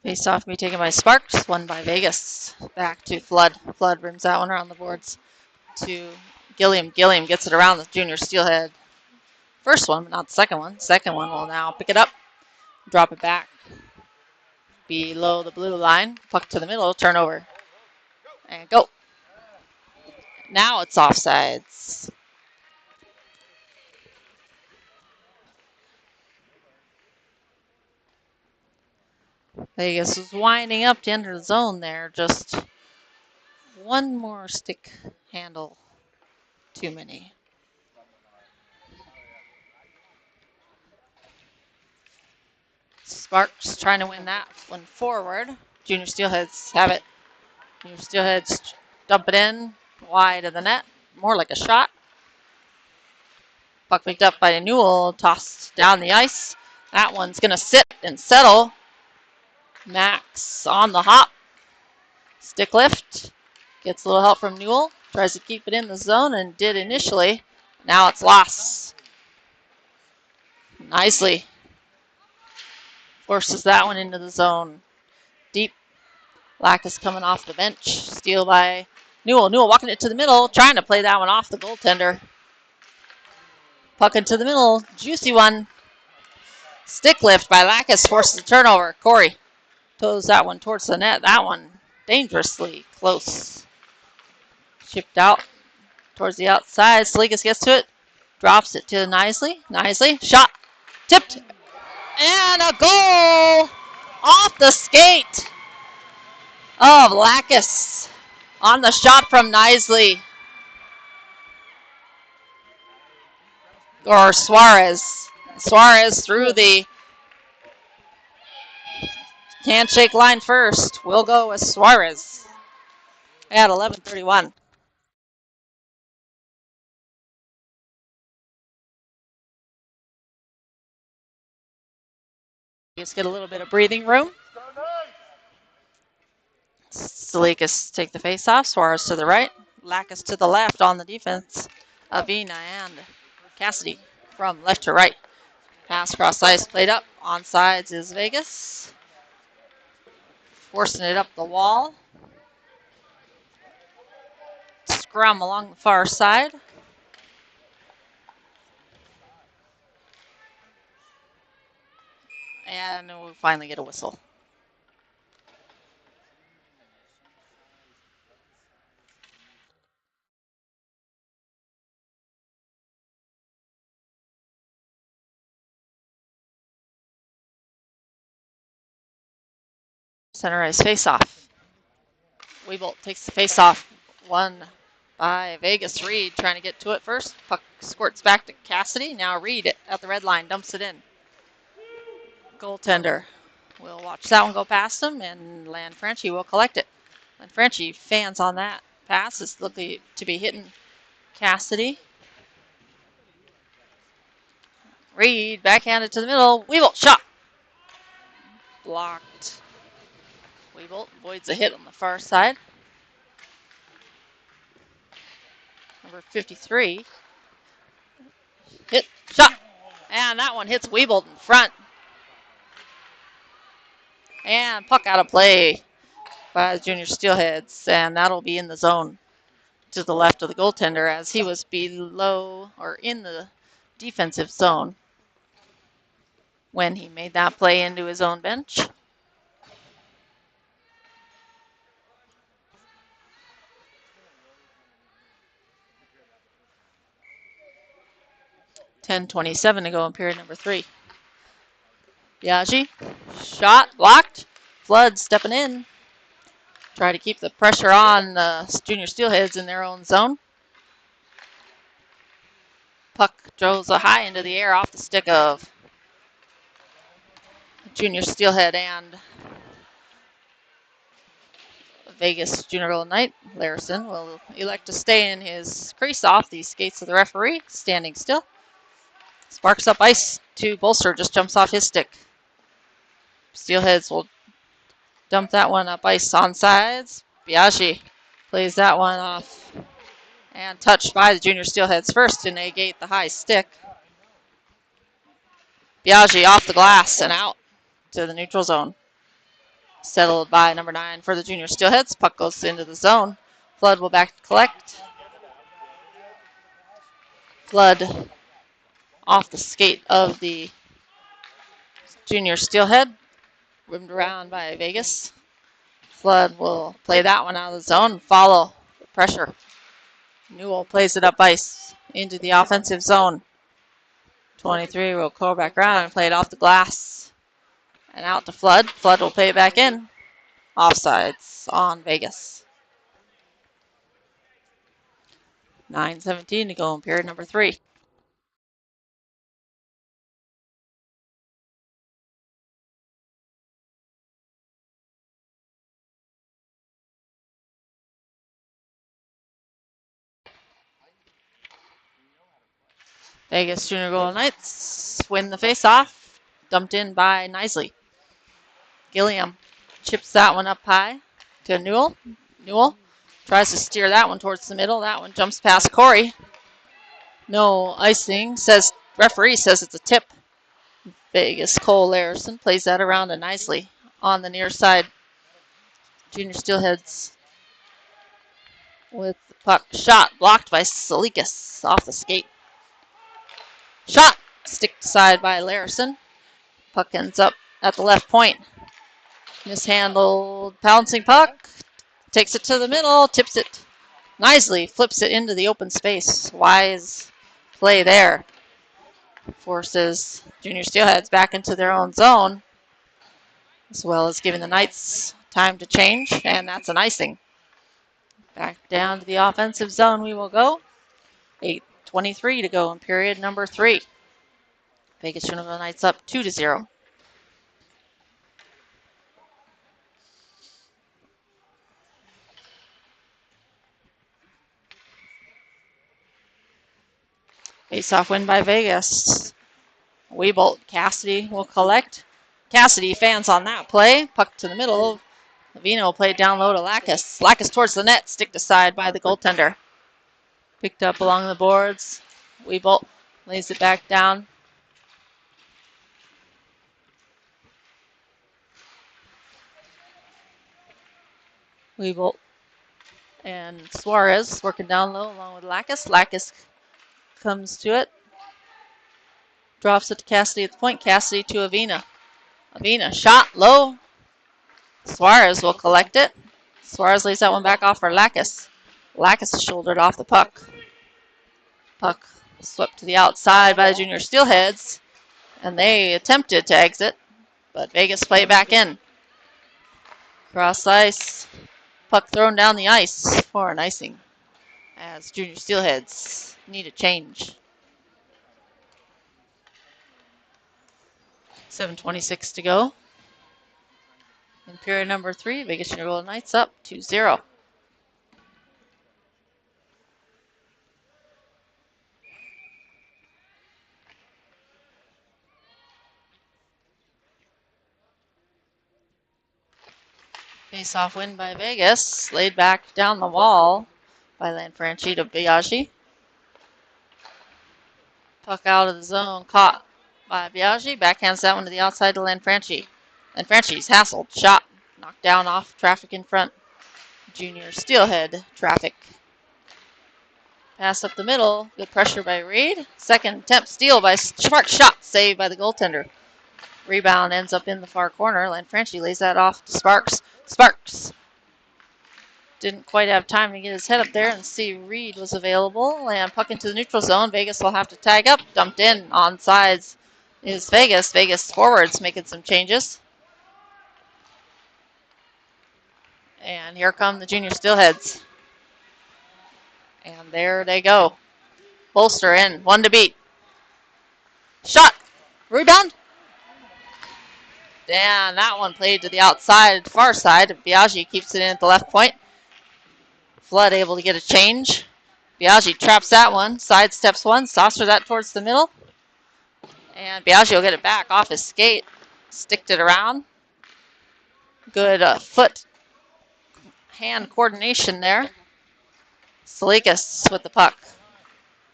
Face off be taken by Sparks, won by Vegas. Back to Flood. Flood rims that one around the boards to Gilliam. Gilliam gets it around the Junior Steelhead. First one, but not the second one. Second one will now pick it up, drop it back below the blue line. Puck to the middle, turnover. And go. Now it's offsides. Vegas is winding up to enter the zone there. Just one more stick handle too many. Sparks trying to win that one forward. Junior Steelheads have it. Junior Steelheads dump it in wide of the net. More like a shot. Puck picked up by Newell, tossed down the ice. That one's going to sit and settle. Max on the hop. Stick lift. Gets a little help from Newell. Tries to keep it in the zone and did initially. Now it's lost. Nicely. Forces that one into the zone. Deep. Lack is coming off the bench. Steal by Newell. Newell walking it to the middle. Trying to play that one off the goaltender. Puck into the middle. Juicy one. Stick lift by Lackus forces the turnover. Corey toes that one towards the net. That one dangerously close. Shipped out towards the outside. Salikas gets to it. Drops it to Nisley. Nisley. Shot. Tipped. And a goal off the skate of Lackus on the shot from Nisley. Or Suarez. Suarez through the handshake line first. We'll go with Suarez at 11:31. Just get a little bit of breathing room. Salikas take the face off. Suarez to the right. Lackus to the left on the defense. Avina and Cassidy from left to right. Pass cross ice played up. Onsides is Vegas. Forcing it up the wall. Scrum along the far side. And we'll finally get a whistle. Center ice face-off. Weebolt takes the face-off. One by Vegas. Reed trying to get to it first. Puck squirts back to Cassidy. Now Reed at the red line dumps it in. Goaltender will watch that one go past him, and Lanfranchi will collect it. Lanfranchi fans on that pass. Is looking to be hitting Cassidy. Reed backhanded to the middle. Weebolt shot. Blocked. Weebolt avoids a hit on the far side. Number 53. Hit, shot. And that one hits Weebolt in front. And puck out of play by the Junior Steelheads. And that'll be in the zone to the left of the goaltender as he was below or in the defensive zone when he made that play into his own bench. .10:27 to go in period number 3. Biaggi, shot, blocked. Flood stepping in. Try to keep the pressure on the Junior Steelheads in their own zone. Puck throws a high into the air off the stick of Junior Steelhead and Vegas Junior Golden Knight. Larison will elect to stay in his crease off the skates of the referee, standing still. Sparks up ice to Bolster, just jumps off his stick. Steelheads will dump that one up ice on sides. Biaggi plays that one off and touched by the Junior Steelheads first to negate the high stick. Biaggi off the glass and out to the neutral zone. Settled by number 9 for the Junior Steelheads. Puck goes into the zone. Flood will back to collect. Flood off the skate of the Junior Steelhead. Rimmed around by Vegas. Flood will play that one out of the zone. Follow the pressure. Newell plays it up ice into the offensive zone. 23 will curl back around and play it off the glass. And out to Flood. Flood will play it back in. Offsides on Vegas. 9:17 to go in period number 3. Vegas Junior Golden Knights win the face-off. Dumped in by Knisley. Gilliam chips that one up high to Newell. Newell tries to steer that one towards the middle. That one jumps past Corey. No icing. Referee says it's a tip. Vegas Cole Larison plays that around to Knisley on the near side. Junior Steelheads with the puck. Shot blocked by Salikas off the skate. Shot sticked aside by Larison. Puck ends up at the left point. Mishandled pouncing puck. Takes it to the middle. Tips it. Knisley flips it into the open space. Wise play there. Forces Junior Steelheads back into their own zone, as well as giving the Knights time to change, and that's an icing. Back down to the offensive zone we will go. 8:23 to go in period number 3. Vegas Junior Knights up 2-0. Face-off win by Vegas. Weebolt, Cassidy will collect. Cassidy fans on that play. Puck to the middle. Avina will play it down low to Lacus. Lacus towards the net, sticked aside by the goaltender. Picked up along the boards. Weebolt lays it back down. Weebolt and Suarez working down low along with Lacus. Lacus comes to it. Drops it to Cassidy at the point. Cassidy to Avina. Avina shot low. Suarez will collect it. Suarez lays that one back off for Lacus. Lacus shouldered off the puck. Puck swept to the outside by the Junior Steelheads, and they attempted to exit, but Vegas played back in. Cross ice. Puck thrown down the ice for an icing as Junior Steelheads need a change. 7:26 to go. In period number 3, Vegas Junior Golden Knights up 2-0. Face-off win by Vegas. Laid back down the wall by Lanfranchi to Biaggi. Puck out of the zone, caught by Biaggi. Backhands that one to the outside to Lanfranchi. Lanfranchi's hassled. Shot. Knocked down off traffic in front. Junior Steelhead traffic. Pass up the middle. Good pressure by Reed. Second attempt steal by Sparks. Shot saved by the goaltender. Rebound ends up in the far corner. Lanfranchi lays that off to Sparks. Sparks didn't quite have time to get his head up there and see Reed was available. And puck into the neutral zone. Vegas will have to tag up. Dumped in on sides is Vegas. Vegas forwards making some changes. And here come the Junior Steelheads. And there they go. Bolster in. 1 to beat. Shot. Rebound. And that one played to the outside, far side. Biaggi keeps it in at the left point. Flood able to get a change. Biaggi traps that one. Sidesteps one. Saucer that towards the middle. And Biaggi will get it back off his skate. Sticked it around. Good foot hand coordination there. Salikas with the puck.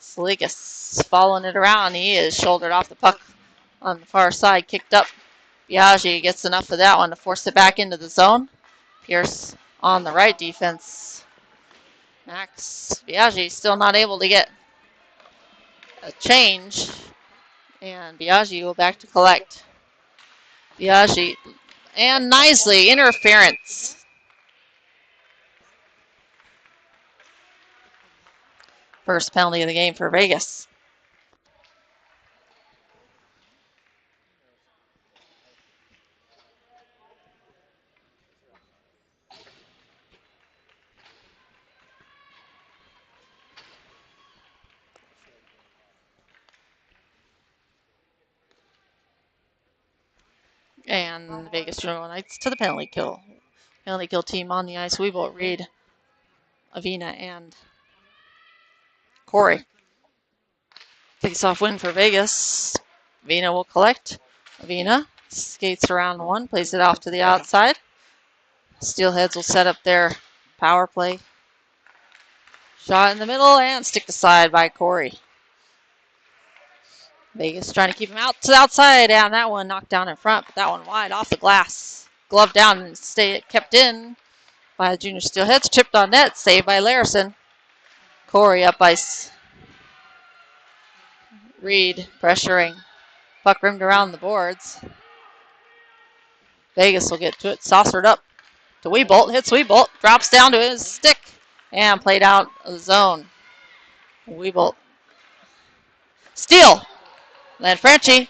Salikas following it around. He is shouldered off the puck on the far side. Kicked up. Biaggi gets enough of that one to force it back into the zone. Pierce on the right defense. Max Biaggi still not able to get a change. And Biaggi will back to collect. Biaggi and Knisley, interference. First penalty of the game for Vegas. And the Vegas Junior Knights to the penalty kill. Penalty kill team on the ice. We will read Avina and Corey. Face-off win for Vegas. Avina will collect. Avina skates around one, plays it off to the outside. Steelheads will set up their power play. Shot in the middle and stick aside by Corey. Vegas trying to keep him out to the outside, and that one knocked down in front, but that one wide off the glass. Glove down and kept in by the junior Steelheads. Chipped on net, saved by Larison. Corey up ice. Reed pressuring. Puck rimmed around the boards. Vegas will get to it. Saucered up to Weebolt. Hits Weebolt. Drops down to his stick. And played out of the zone. Weebolt. Steal. Lanfranchi.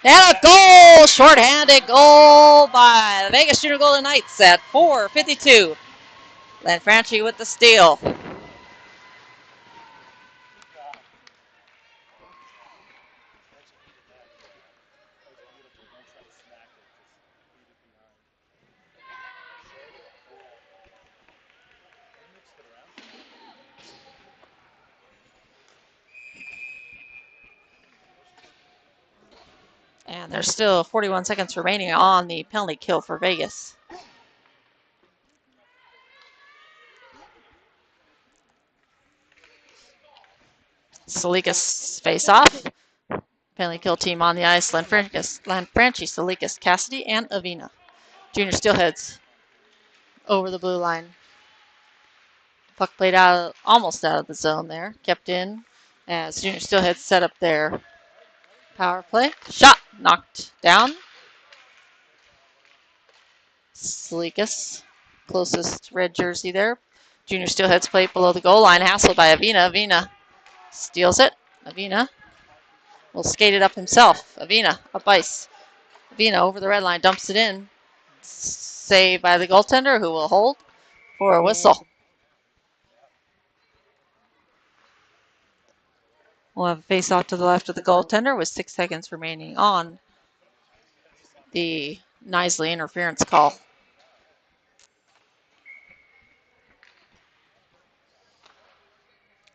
And a goal! Short-handed goal by the Vegas Junior Golden Knights at 4:52. Lanfranchi with the steal. And there's still 41 seconds remaining on the penalty kill for Vegas. Salikas face off. Penalty kill team on the ice. Lanfranchi, Salikas, Cassidy, and Avina. Junior Steelheads over the blue line. Puck played out, almost out of the zone there. Kept in as Junior Steelheads set up their power play. Shot knocked down. Salikas, closest red jersey there. Junior Steelheads plate below the goal line, hassled by Avina. Avina steals it. Avina will skate it up himself. Avina up ice. Avina over the red line, dumps it in. Saved by the goaltender, who will hold for a whistle. We'll have a face-off to the left of the goaltender with 6 seconds remaining on the Knisley interference call.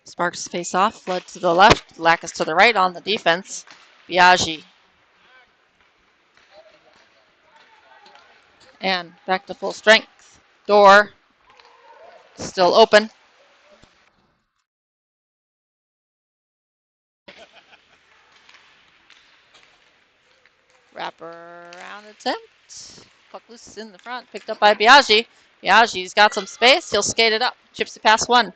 Sparks face off. Flood to the left. Lackas to the right on the defense. Biaggi. And back to full strength. Door still open. Wraparound attempt. Puck loose in the front. Picked up by Biaggi. Biaggi's got some space. He'll skate it up. Chips it past one.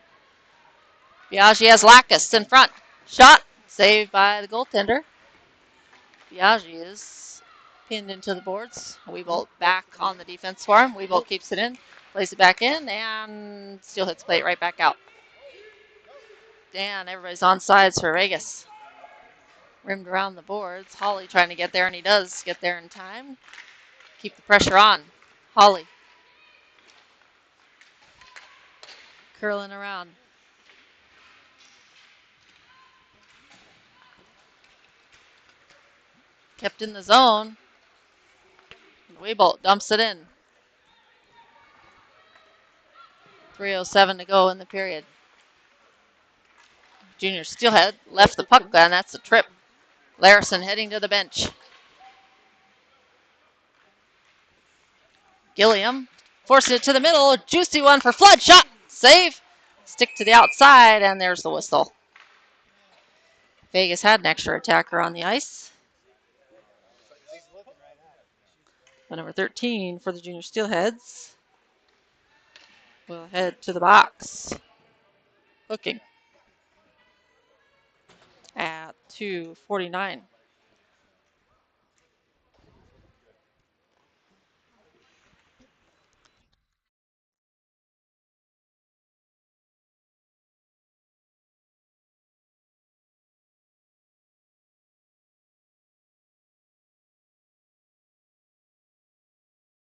Biaggi has Lackas in front. Shot. Saved by the goaltender. Biaggi is pinned into the boards. Weebolt back on the defense for him. Weebolt keeps it in. Plays it back in. And Steelheads play it right back out. Dan, everybody's on sides for Vegas. Rimmed around the boards. Holly trying to get there, and he does get there in time. Keep the pressure on. Holly. Curling around. Kept in the zone. Weebolt dumps it in. 3:07 to go in the period. Junior Steelhead left the puck gun. That's a trip. Larison heading to the bench. Gilliam forcing it to the middle. Juicy one for Flood. Shot. Save. Stick to the outside, and there's the whistle. Vegas had an extra attacker on the ice. Number 13 for the Junior Steelheads will head to the box. Looking at 2:49.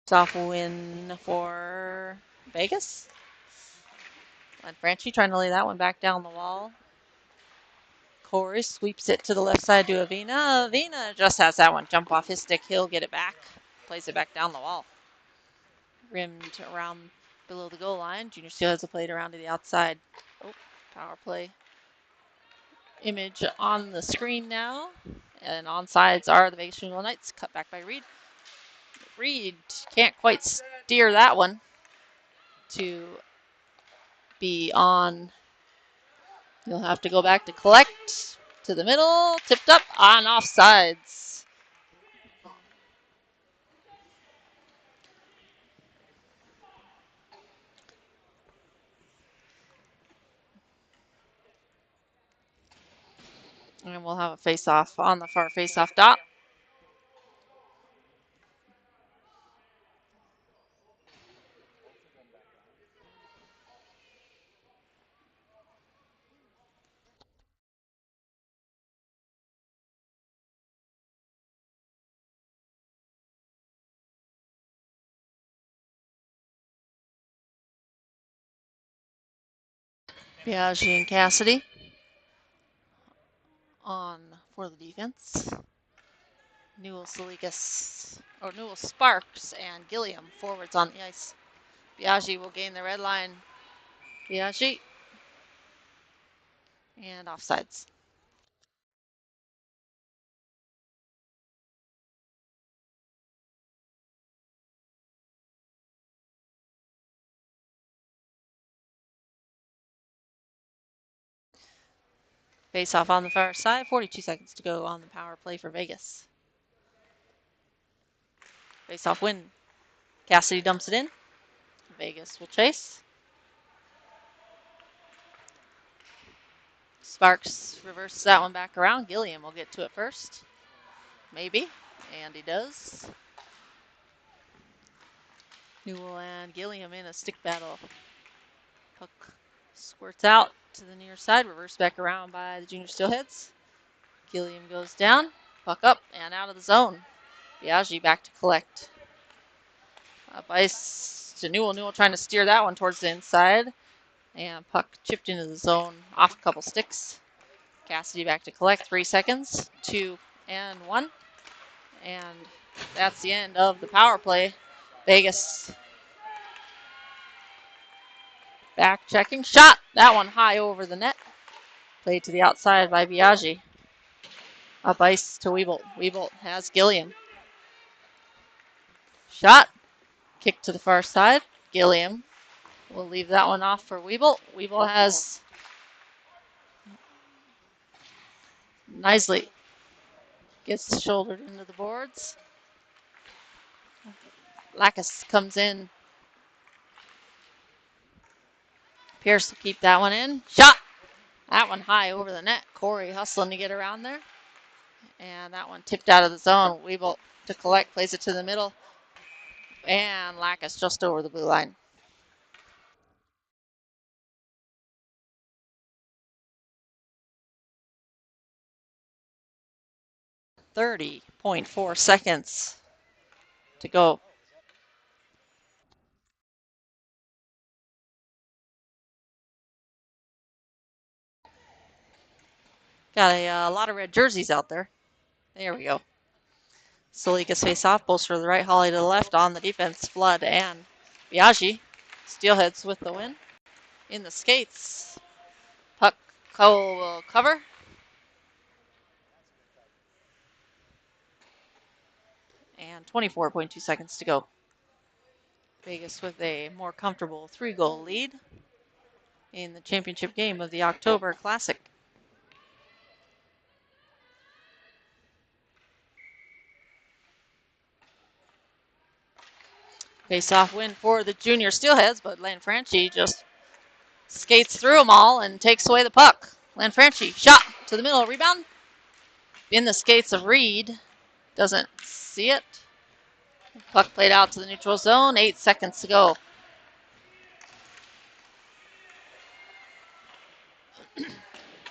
Soft win for Vegas. And Franchi trying to lay that one back down the wall. Corey sweeps it to the left side to Avina. Avina just has that one jump off his stick. He'll get it back. Plays it back down the wall. Rimmed around below the goal line. Junior Steelheads will play it around to the outside. Oh, power play image on the screen now. And onsides are the Vegas Junior Knights. Cut back by Reed. Reed can't quite steer that one to be on. He'll have to go back to collect. To the middle. Tipped up on offsides. And we'll have a face-off on the far face-off dot. Biaggi and Cassidy on for the defense. Newell Sparks and Gilliam forwards on the ice. Biaggi will gain the red line. Biaggi and offsides. Face off on the far side. 42 seconds to go on the power play for Vegas. Face off win. Cassidy dumps it in. Vegas will chase. Sparks reverses that one back around. Gilliam will get to it first. Maybe. And he does. Newell and Gilliam in a stick battle. Puck squirts out to the near side. Reverse back around by the Junior Steelheads. Gilliam goes down. Puck up and out of the zone. Biaggi back to collect. Up ice to Newell. Newell trying to steer that one towards the inside. And puck chipped into the zone off a couple sticks. Cassidy back to collect. 3 seconds. 2 and 1. And that's the end of the power play. Vegas back checking. Shot. That one high over the net. Played to the outside by Biaggi. Up ice to Weebolt. Weebolt has Gilliam. Shot. Kick to the far side. Gilliam will leave that one off for Weebolt. Weebolt has Nisley. Gets shouldered into the boards. Lacus comes in. Pierce will keep that one in. Shot. That one high over the net. Corey hustling to get around there. And that one tipped out of the zone. Weebolt to collect. Plays it to the middle. And Lacus just over the blue line. .4 seconds to go. Got a lot of red jerseys out there. There we go. Salikas face off, Bolster to the right, Holly to the left. On the defense, Flood and Biaggi. Steelheads with the win. In the skates, Puck will cover. And 24.2 seconds to go. Vegas with a more comfortable 3-goal lead in the championship game of the October Classic. Face-off win for the junior Steelheads, but Lanfranchi just skates through them all and takes away the puck. Lanfranchi, shot to the middle, rebound. In the skates of Reed, doesn't see it. Puck played out to the neutral zone, 8 seconds to go.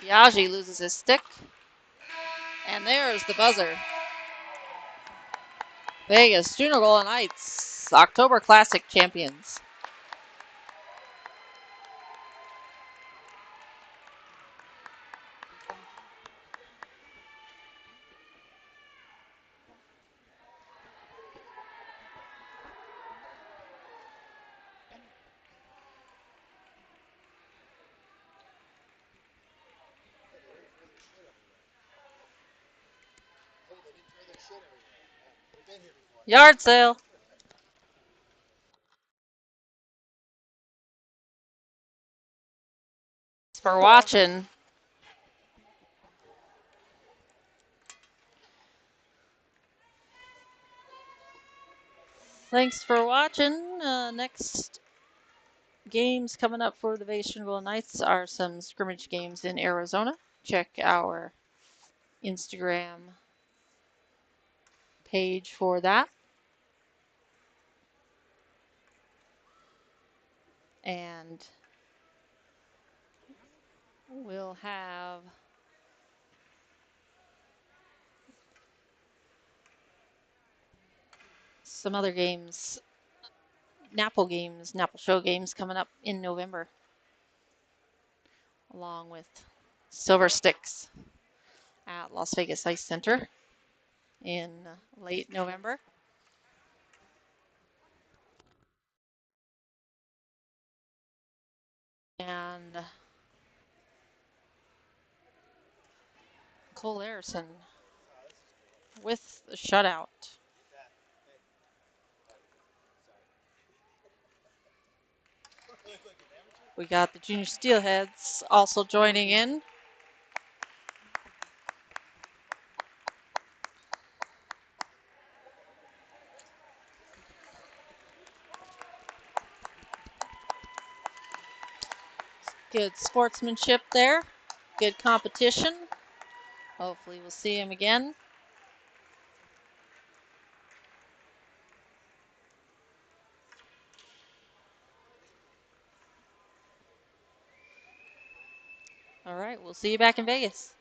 Biaggi loses his stick. And there's the buzzer. Vegas Junior Golden Knights, October Classic champions. Yard sale. Thanks for watching. Thanks for watching. Next games coming up for the Vegas Junior Golden Knights are some scrimmage games in Arizona. Check our Instagram page for that. And we'll have some other games, Napple Show games coming up in November, along with Silver Sticks at Las Vegas Ice Center in late November. And Cole Larison with the shutout. We got the junior Steelheads also joining in. Good sportsmanship there. Good competition. Hopefully we'll see him again. All right, we'll see you back in Vegas.